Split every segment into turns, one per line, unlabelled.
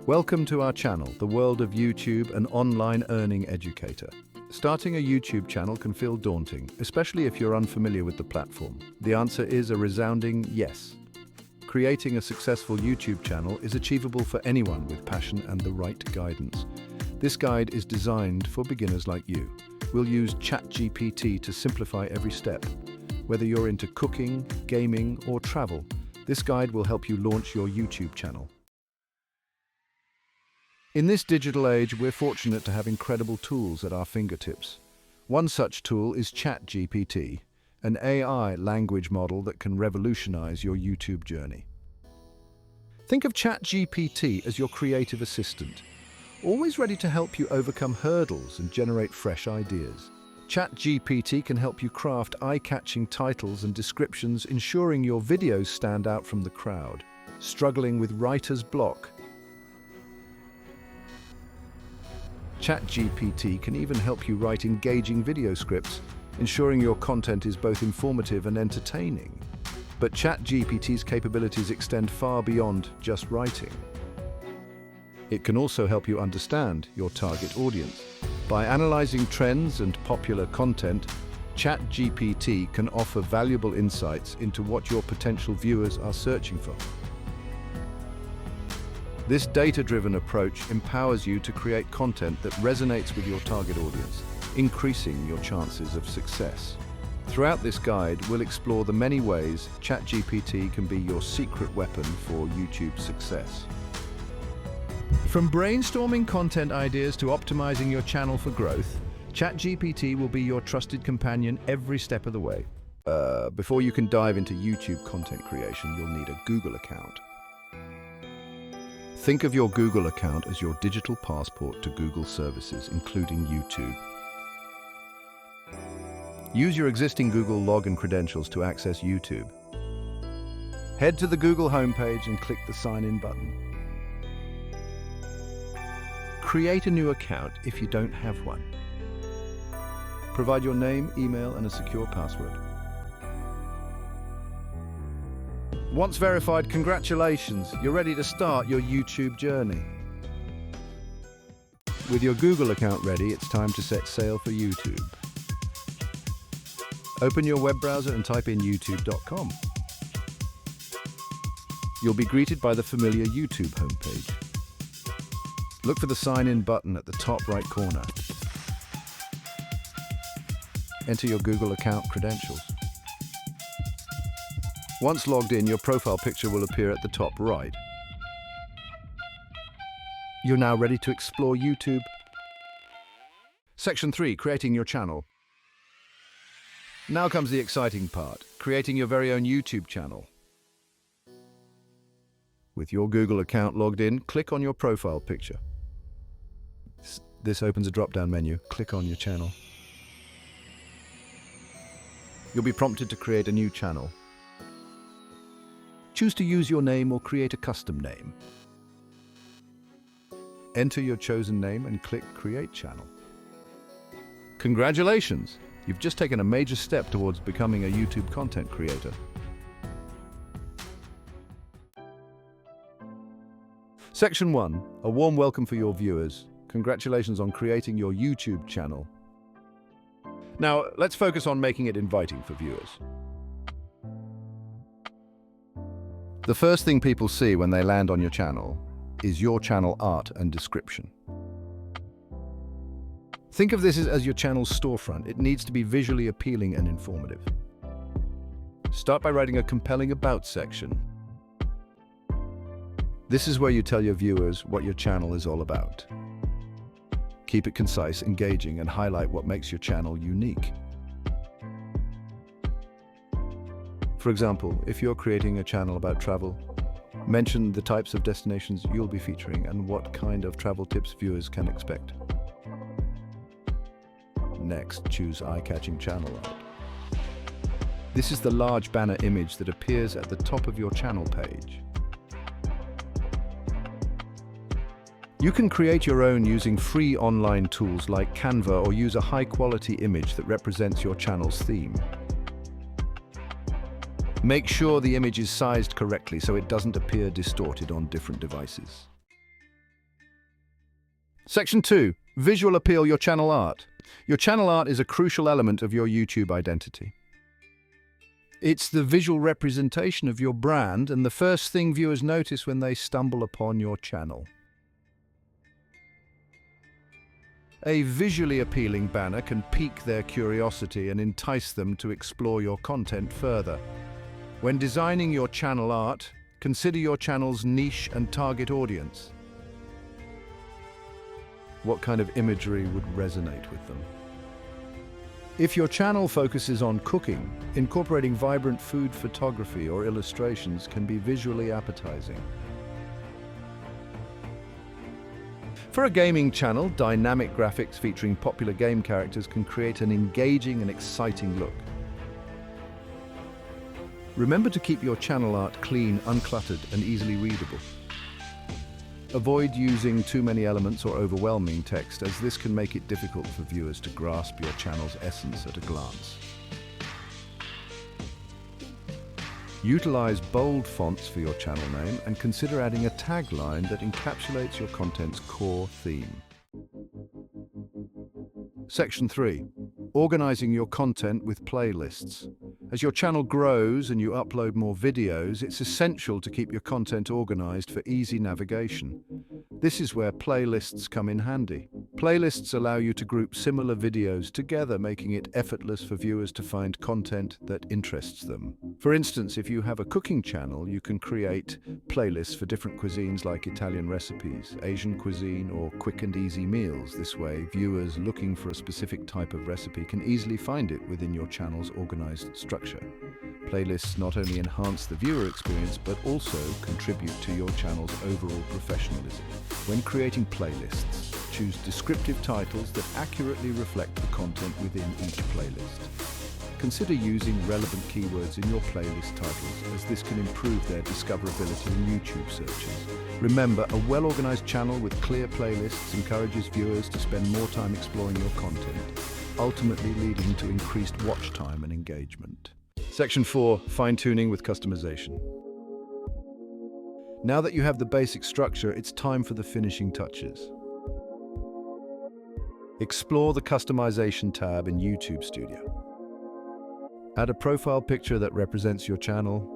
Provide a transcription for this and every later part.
Welcome to our channel, the world of YouTube, an online earning educator. Starting a YouTube channel can feel daunting, especially if you're unfamiliar with the platform. The answer is a resounding yes. Creating a successful YouTube channel is achievable for anyone with passion and the right guidance. This guide is designed for beginners like you. We'll use ChatGPT to simplify every step. Whether you're into cooking, gaming, or travel, this guide will help you launch your YouTube channel. In this digital age, we're fortunate to have incredible tools at our fingertips. One such tool is ChatGPT, an AI language model that can revolutionize your YouTube journey. Think of ChatGPT as your creative assistant, always ready to help you overcome hurdles and generate fresh ideas. ChatGPT can help you craft eye-catching titles and descriptions, ensuring your videos stand out from the crowd. Struggling with writer's block? ChatGPT can even help you write engaging video scripts, ensuring your content is both informative and entertaining. But ChatGPT's capabilities extend far beyond just writing. It can also help you understand your target audience. By analyzing trends and popular content, ChatGPT can offer valuable insights into what your potential viewers are searching for. This data-driven approach empowers you to create content that resonates with your target audience, increasing your chances of success. Throughout this guide, we'll explore the many ways ChatGPT can be your secret weapon for YouTube success. From brainstorming content ideas to optimizing your channel for growth, ChatGPT will be your trusted companion every step of the way. Before you can dive into YouTube content creation, you'll need a Google account. Think of your Google account as your digital passport to Google services, including YouTube. Use your existing Google login credentials to access YouTube. Head to the Google homepage and click the Sign In button. Create a new account if you don't have one. Provide your name, email, and a secure password. Once verified, congratulations, you're ready to start your YouTube journey. With your Google account ready, it's time to set sail for YouTube. Open your web browser and type in youtube.com. You'll be greeted by the familiar YouTube homepage. Look for the Sign In button at the top right corner. Enter your Google account credentials. Once logged in, your profile picture will appear at the top right. You're now ready to explore YouTube. Section 3, creating your channel. Now comes the exciting part, creating your very own YouTube channel. With your Google account logged in, click on your profile picture. This opens a drop-down menu. Click on your channel. You'll be prompted to create a new channel. Choose to use your name or create a custom name. Enter your chosen name and click Create Channel. Congratulations! You've just taken a major step towards becoming a YouTube content creator. Section 1, a warm welcome for your viewers. Congratulations on creating your YouTube channel. Now, let's focus on making it inviting for viewers. The first thing people see when they land on your channel is your channel art and description. Think of this as your channel's storefront. It needs to be visually appealing and informative. Start by writing a compelling About section. This is where you tell your viewers what your channel is all about. Keep it concise, engaging, and highlight what makes your channel unique. For example, if you're creating a channel about travel, mention the types of destinations you'll be featuring and what kind of travel tips viewers can expect. Next, choose eye-catching channel art. This is the large banner image that appears at the top of your channel page. You can create your own using free online tools like Canva or use a high-quality image that represents your channel's theme. Make sure the image is sized correctly so it doesn't appear distorted on different devices. Section 2. Visual appeal your channel art. Your channel art is a crucial element of your YouTube identity. It's the visual representation of your brand and the first thing viewers notice when they stumble upon your channel. A visually appealing banner can pique their curiosity and entice them to explore your content further. When designing your channel art, consider your channel's niche and target audience. What kind of imagery would resonate with them? If your channel focuses on cooking, incorporating vibrant food photography or illustrations can be visually appetizing. For a gaming channel, dynamic graphics featuring popular game characters can create an engaging and exciting look. Remember to keep your channel art clean, uncluttered, and easily readable. Avoid using too many elements or overwhelming text, as this can make it difficult for viewers to grasp your channel's essence at a glance. Utilize bold fonts for your channel name and consider adding a tagline that encapsulates your content's core theme. Section 3. Organizing your content with playlists. As your channel grows and you upload more videos, it's essential to keep your content organized for easy navigation. This is where playlists come in handy. Playlists allow you to group similar videos together, making it effortless for viewers to find content that interests them. For instance, if you have a cooking channel, you can create playlists for different cuisines like Italian recipes, Asian cuisine, or quick and easy meals. This way, viewers looking for a specific type of recipe can easily find it within your channel's organized structure. Playlists not only enhance the viewer experience, but also contribute to your channel's overall professionalism. When creating playlists, choose descriptive titles that accurately reflect the content within each playlist. Consider using relevant keywords in your playlist titles, as this can improve their discoverability in YouTube searches. Remember, a well-organized channel with clear playlists encourages viewers to spend more time exploring your content, ultimately leading to increased watch time and engagement. Section 4. Fine-tuning with customization. Now that you have the basic structure, it's time for the finishing touches. Explore the Customization tab in YouTube Studio. Add a profile picture that represents your channel.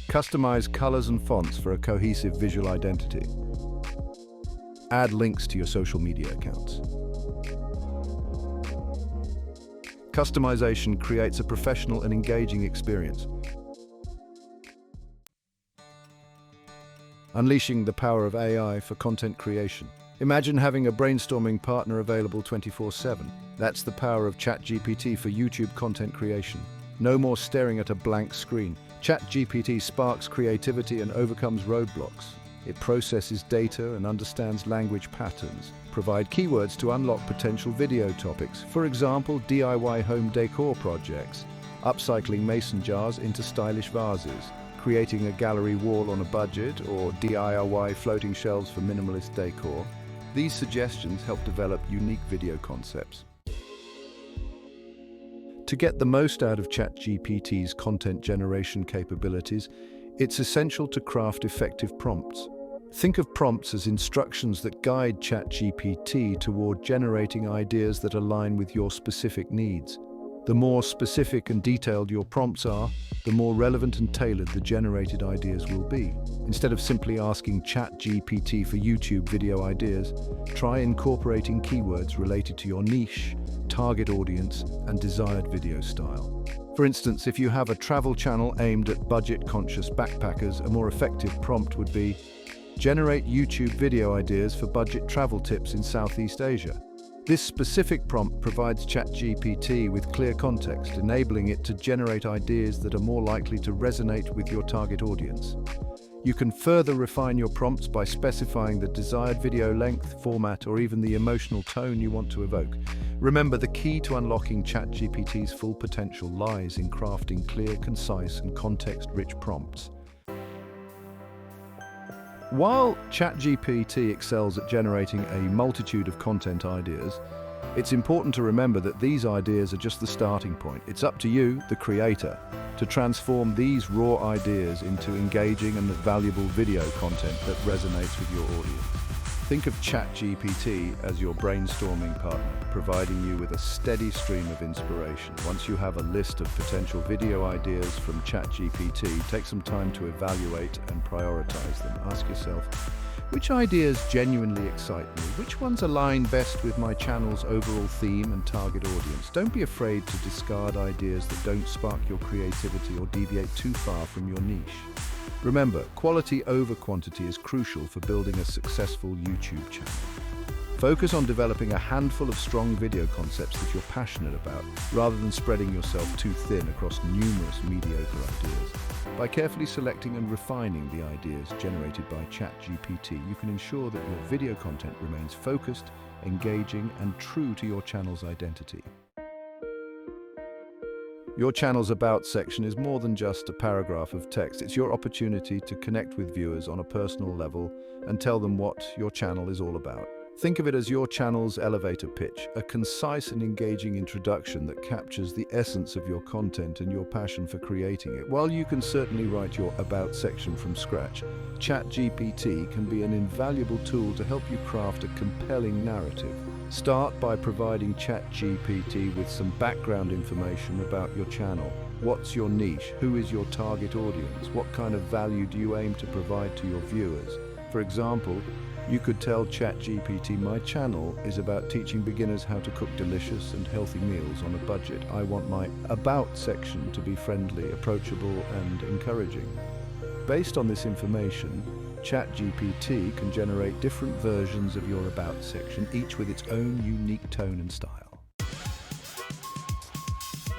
Customize colors and fonts for a cohesive visual identity. Add links to your social media accounts. Customization creates a professional and engaging experience. Unleashing the power of AI for content creation. Imagine having a brainstorming partner available 24/7. That's the power of ChatGPT for YouTube content creation. No more staring at a blank screen. ChatGPT sparks creativity and overcomes roadblocks. It processes data and understands language patterns. Provide keywords to unlock potential video topics. For example, DIY home decor projects, upcycling mason jars into stylish vases, creating a gallery wall on a budget, or DIY floating shelves for minimalist decor. These suggestions help develop unique video concepts. To get the most out of ChatGPT's content generation capabilities, it's essential to craft effective prompts. Think of prompts as instructions that guide ChatGPT toward generating ideas that align with your specific needs. The more specific and detailed your prompts are, the more relevant and tailored the generated ideas will be. Instead of simply asking ChatGPT for YouTube video ideas, try incorporating keywords related to your niche, target audience, and desired video style. For instance, if you have a travel channel aimed at budget-conscious backpackers, a more effective prompt would be, generate YouTube video ideas for budget travel tips in Southeast Asia. This specific prompt provides ChatGPT with clear context, enabling it to generate ideas that are more likely to resonate with your target audience. You can further refine your prompts by specifying the desired video length, format, or even the emotional tone you want to evoke. Remember, the key to unlocking ChatGPT's full potential lies in crafting clear, concise, and context-rich prompts. While ChatGPT excels at generating a multitude of content ideas, It's important to remember that these ideas are just the starting point. It's up to you, the creator, to transform these raw ideas into engaging and valuable video content that resonates with your audience. Think of ChatGPT as your brainstorming partner, providing you with a steady stream of inspiration. Once you have a list of potential video ideas from ChatGPT, take some time to evaluate and prioritize them. Ask yourself, which ideas genuinely excite me? Which ones align best with my channel's overall theme and target audience? Don't be afraid to discard ideas that don't spark your creativity or deviate too far from your niche. Remember, quality over quantity is crucial for building a successful YouTube channel. Focus on developing a handful of strong video concepts that you're passionate about, rather than spreading yourself too thin across numerous mediocre ideas. By carefully selecting and refining the ideas generated by ChatGPT, you can ensure that your video content remains focused, engaging, and true to your channel's identity. Your channel's About section is more than just a paragraph of text. It's your opportunity to connect with viewers on a personal level and tell them what your channel is all about. Think of it as your channel's elevator pitch, a concise and engaging introduction that captures the essence of your content and your passion for creating it. While you can certainly write your About section from scratch, ChatGPT can be an invaluable tool to help you craft a compelling narrative. Start by providing ChatGPT with some background information about your channel. What's your niche? Who is your target audience? What kind of value do you aim to provide to your viewers? For example, you could tell ChatGPT, my channel is about teaching beginners how to cook delicious and healthy meals on a budget. I want my About section to be friendly, approachable, and encouraging. Based on this information, ChatGPT can generate different versions of your About section, each with its own unique tone and style.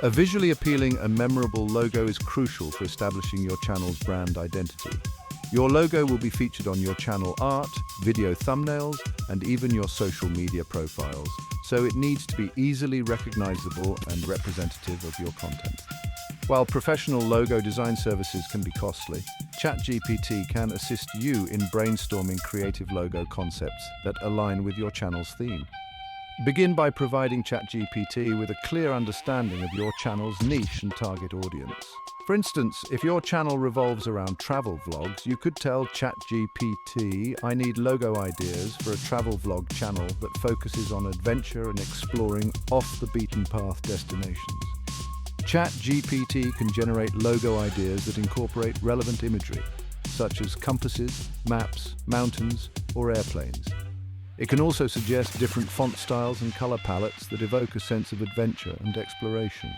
A visually appealing and memorable logo is crucial for establishing your channel's brand identity. Your logo will be featured on your channel art, video thumbnails, and even your social media profiles, so it needs to be easily recognizable and representative of your content. While professional logo design services can be costly, ChatGPT can assist you in brainstorming creative logo concepts that align with your channel's theme. Begin by providing ChatGPT with a clear understanding of your channel's niche and target audience. For instance, if your channel revolves around travel vlogs, you could tell ChatGPT, I need logo ideas for a travel vlog channel that focuses on adventure and exploring off-the-beaten-path destinations. ChatGPT can generate logo ideas that incorporate relevant imagery, such as compasses, maps, mountains, or airplanes. It can also suggest different font styles and color palettes that evoke a sense of adventure and exploration.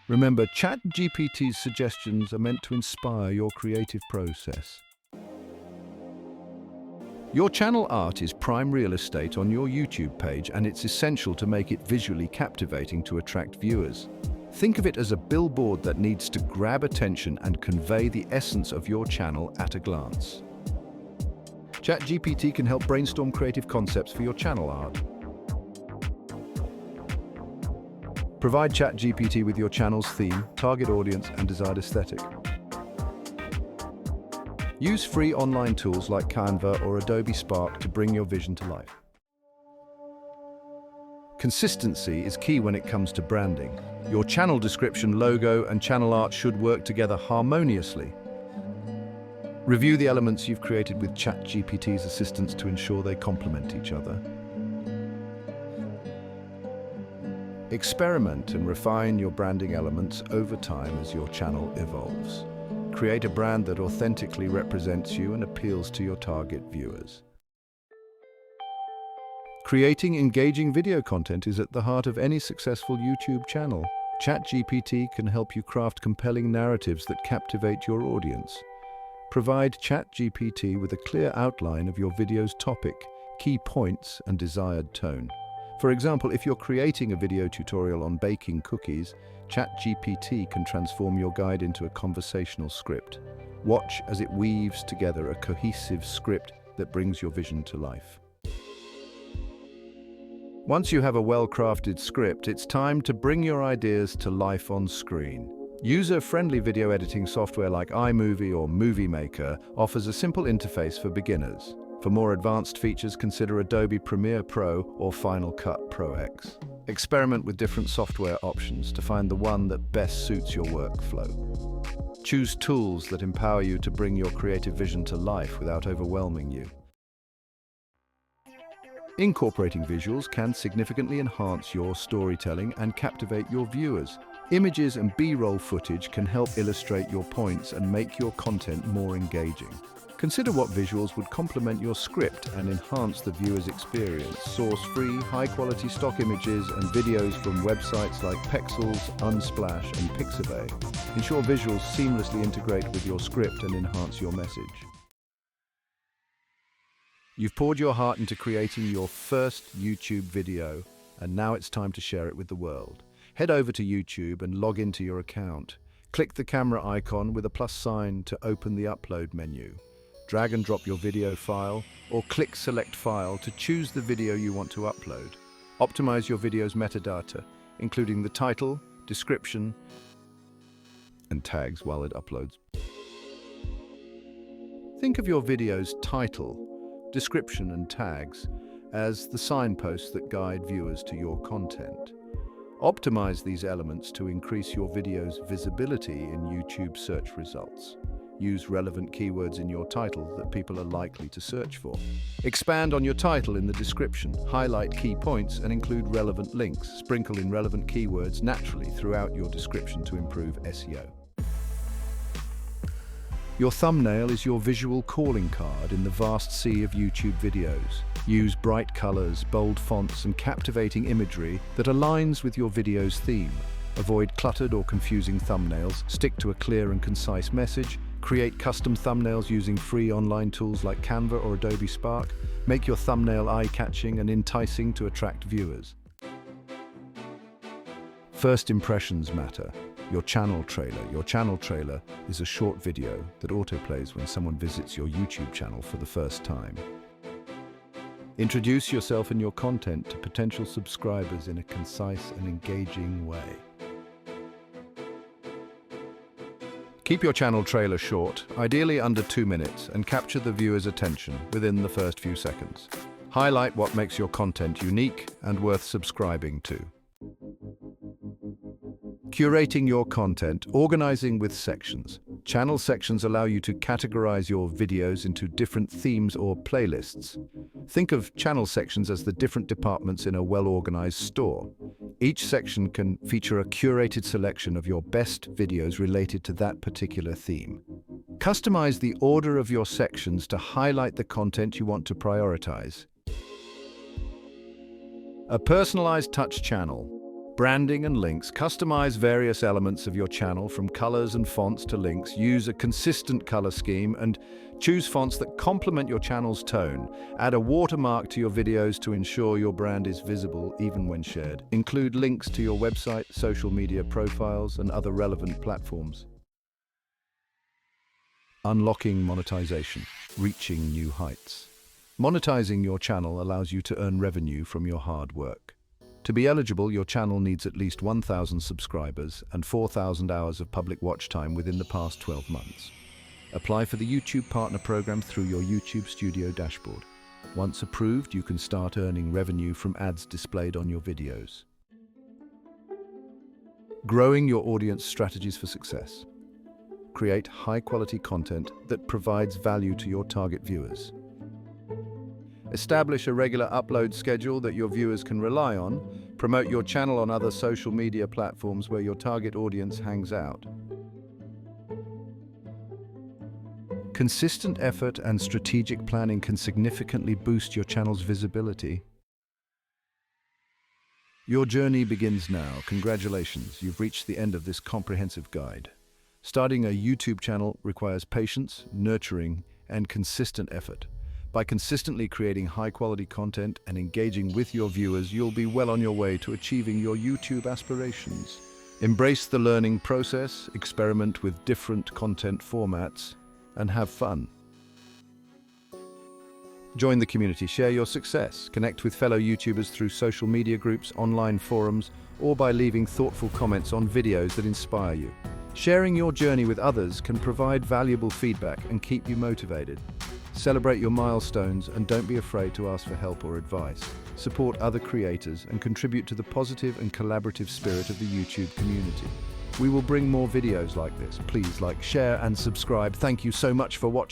Remember, ChatGPT's suggestions are meant to inspire your creative process. Your channel art is prime real estate on your YouTube page, and it's essential to make it visually captivating to attract viewers. Think of it as a billboard that needs to grab attention and convey the essence of your channel at a glance. ChatGPT can help brainstorm creative concepts for your channel art. Provide ChatGPT with your channel's theme, target audience, and desired aesthetic. Use free online tools like Canva or Adobe Spark to bring your vision to life. Consistency is key when it comes to branding. Your channel description, logo, and channel art should work together harmoniously. Review the elements you've created with ChatGPT's assistance to ensure they complement each other. Experiment and refine your branding elements over time as your channel evolves. Create a brand that authentically represents you and appeals to your target viewers. Creating engaging video content is at the heart of any successful YouTube channel. ChatGPT can help you craft compelling narratives that captivate your audience. Provide ChatGPT with a clear outline of your video's topic, key points, and desired tone. For example, if you're creating a video tutorial on baking cookies, ChatGPT can transform your guide into a conversational script. Watch as it weaves together a cohesive script that brings your vision to life. Once you have a well-crafted script, it's time to bring your ideas to life on screen. User-friendly video editing software like iMovie or Movie Maker offers a simple interface for beginners. For more advanced features, consider Adobe Premiere Pro or Final Cut Pro X. Experiment with different software options to find the one that best suits your workflow. Choose tools that empower you to bring your creative vision to life without overwhelming you. Incorporating visuals can significantly enhance your storytelling and captivate your viewers. Images and B-roll footage can help illustrate your points and make your content more engaging. Consider what visuals would complement your script and enhance the viewer's experience. Source free, high-quality stock images and videos from websites like Pexels, Unsplash, and Pixabay. Ensure visuals seamlessly integrate with your script and enhance your message. You've poured your heart into creating your first YouTube video, and now it's time to share it with the world. Head over to YouTube and log into your account. Click the camera icon with a plus sign to open the upload menu. Drag and drop your video file, or click Select File to choose the video you want to upload. Optimize your video's metadata, including the title, description, and tags while it uploads. Think of your video's title, description, and tags as the signposts that guide viewers to your content. Optimize these elements to increase your video's visibility in YouTube search results. Use relevant keywords in your title that people are likely to search for. Expand on your title in the description, highlight key points, and include relevant links. Sprinkle in relevant keywords naturally throughout your description to improve SEO. Your thumbnail is your visual calling card in the vast sea of YouTube videos. Use bright colors, bold fonts, and captivating imagery that aligns with your video's theme. Avoid cluttered or confusing thumbnails. Stick to a clear and concise message. Create custom thumbnails using free online tools like Canva or Adobe Spark. Make your thumbnail eye-catching and enticing to attract viewers. First impressions matter. Your channel trailer. Your channel trailer is a short video that autoplays when someone visits your YouTube channel for the first time. Introduce yourself and your content to potential subscribers in a concise and engaging way. Keep your channel trailer short, ideally under 2 minutes, and capture the viewer's attention within the first few seconds. Highlight what makes your content unique and worth subscribing to. Curating your content, organizing with sections. Channel sections allow you to categorize your videos into different themes or playlists. Think of channel sections as the different departments in a well-organized store. Each section can feature a curated selection of your best videos related to that particular theme. Customize the order of your sections to highlight the content you want to prioritize. A personalized touch channel. Branding and links. Customize various elements of your channel from colors and fonts to links. Use a consistent color scheme and choose fonts that complement your channel's tone. Add a watermark to your videos to ensure your brand is visible even when shared. Include links to your website, social media profiles, and other relevant platforms. Unlocking monetization. Reaching new heights. Monetizing your channel allows you to earn revenue from your hard work. To be eligible, your channel needs at least 1,000 subscribers and 4,000 hours of public watch time within the past 12 months. Apply for the YouTube Partner Program through your YouTube Studio dashboard. Once approved, you can start earning revenue from ads displayed on your videos. Growing your audience strategies for success. Create high-quality content that provides value to your target viewers. Establish a regular upload schedule that your viewers can rely on. Promote your channel on other social media platforms where your target audience hangs out. Consistent effort and strategic planning can significantly boost your channel's visibility. Your journey begins now. Congratulations, you've reached the end of this comprehensive guide. Starting a YouTube channel requires patience, nurturing, and consistent effort. By consistently creating high-quality content and engaging with your viewers, you'll be well on your way to achieving your YouTube aspirations. Embrace the learning process, experiment with different content formats, and have fun. Join the community, share your success, connect with fellow YouTubers through social media groups, online forums, or by leaving thoughtful comments on videos that inspire you. Sharing your journey with others can provide valuable feedback and keep you motivated. Celebrate your milestones and don't be afraid to ask for help or advice. Support other creators and contribute to the positive and collaborative spirit of the YouTube community. We will bring more videos like this. Please like, share and subscribe. Thank you so much for watching.